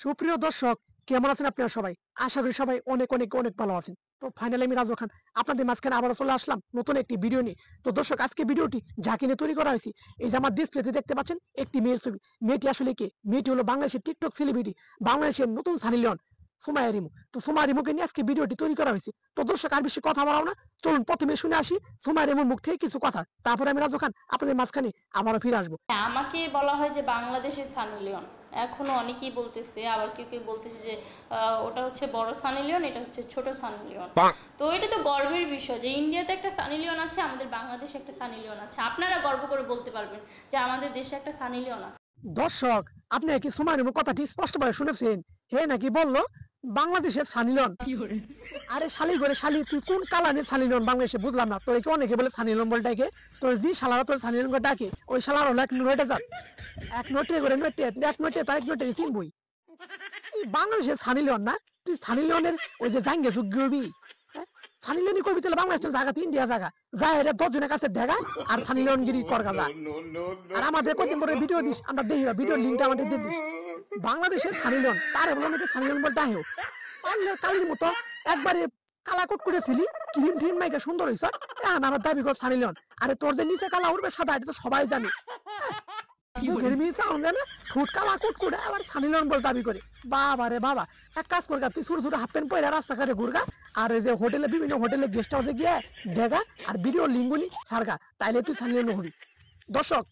সুপ্রিয় দর্শক, কেমন আছেন আপনারা সবাই? আশা করি সবাই অনেক অনেক অনেক ভালো আছেন। তো ফাইনালি আমি রাজু খান আপনাদের মাঝখানে আবারও চলে আসলাম নতুন একটি ভিডিও নিয়ে। তো দর্শক, আজকে ভিডিওটি যাকে নিয়ে তৈরি করা হয়েছে, এই যে আমার ডিসপ্লেতে দেখতে পাচ্ছেন একটি মেয়ের ছবি। মেয়েটি আসলে কে? মেয়েটি হলো বাংলাদেশের টিকটক সেলিব্রিটি, বাংলাদেশের নতুন সানি লিওন, সুমাইয়া রিমু। তো সুমাইয়া রিমুকে নিয়ে আজকে ভিডিওটি তৈরি করা হয়েছে। তো দর্শক, আর বেশি কথা বলাও না, চলুন প্রথমে শুনে আসি সুমাইয়া রিমুর মুখ থেকে কিছু কথা। তারপরে আমি রাজু খান আপনাদের মাঝখানে আবারও ফিরে আসবো। হ্যাঁ, আমাকে বলা হয় যে বাংলাদেশের সানি লিওন। এখনো অনেকেই বলতেছে, আবার কেউ কেউ বলতেছে যে ওটা হচ্ছে বড় সানি লিওন, এটা হচ্ছে ছোট সানি লিওন। তো এটা তো গর্বের বিষয় যে ইন্ডিয়াতে একটা সানি লিওন আছে, আমাদের বাংলাদেশে একটা সানি লিওন আছে। আপনারা গর্ব করে বলতে পারবেন যে আমাদের দেশে একটা সানি লিওন আছে। দর্শক, আপনি কি সুমাইয়া রিমুর কথাটি স্পষ্টভাবে শুনেছেন? হে নাকি বললো বাংলাদেশের সানি লিওন। আরে শালি করে শালি, তুই কোন কালানের সানি লিওন বাংলাদেশে? বুঝলাম না। তোর কি অনেকে বলে সানি লিওন বলে ডাকে? তোর জি শালারা তোর সানি লিওন করে ডাকে, ওই শালার হলো এক নোটে যান, এক নোটে করে নোটে, এক নোটে তার এক নোটে চিনবই। তুই বাংলাদেশের সানি লিওন না? তুই সানি লিওনের ওই যে জাঙ্গে যোগ্য হবি? হ্যাঁ? সানি লিওনই করবি তাহলে বাংলাদেশের জায়গা, তুই ইন্ডিয়া জায়গা যা, এটা 10 জনের কাছে দেখা আর সানি লিওন গিরি কর গাজা। আর আমাদের কদিন পরে ভিডিও দিস, আমরা দেখি ভিডিও লিঙ্কটা আমাদের দিয়ে দিস। বাংলাদেশের সানি লিওন, তার বলে অনেকে সানি লিওন বলতে আহেও পারলে কালির মতো একবারে কালা কোট করেছিলি, ক্রিম ট্রিম মাইকে সুন্দর হয়েছ, এখন আমার দাবি কর সানি লিওন। আরে তোর যে নিচে কালা উঠবে সাদা, এটা তো সবাই জানে। মুখের মিল চাউন না, ঠোঁট কালা কোট করে আবার সানি লিওন বলে দাবি করে। বাবা রে বাবা, এক কাজ করগা, তুই ছোট ছোট হাফ প্যান্ট পরে রাস্তাঘাটে ঘুরগা, আর এই যে হোটেলে বিভিন্ন হোটেলে গেস্ট হাউসে গিয়ে দেখা আর ভিডিও লিঙ্গুনি সারগা, তাইলে তুই সানি লিওন হবি। দর্শক,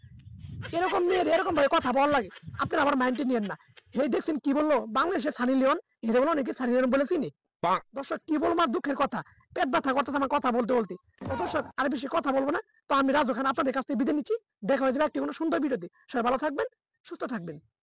এরকম মেয়ের এরকম ভাবে কথা বল লাগে, আপনারা আমার মাইন্ডে নিয়েন না। হে দেখছেন কি বললো বাংলাদেশের সানি লিওন, এটা বলো নাকি সানি লিওন বলে চিনি। দর্শক, কি বলবো আর দুঃখের কথা, পেট ব্যথা করতেছে আমার কথা বলতে বলতে। তো দর্শক, আর বেশি কথা বলবো না। তো আমি রাজু খান আপনাদের কাছ থেকে বিদায় নিচ্ছি। দেখা হয়ে যাবে একটি কোনো সুন্দর ভিডিওতে। সবাই ভালো থাকবেন, সুস্থ থাকবেন।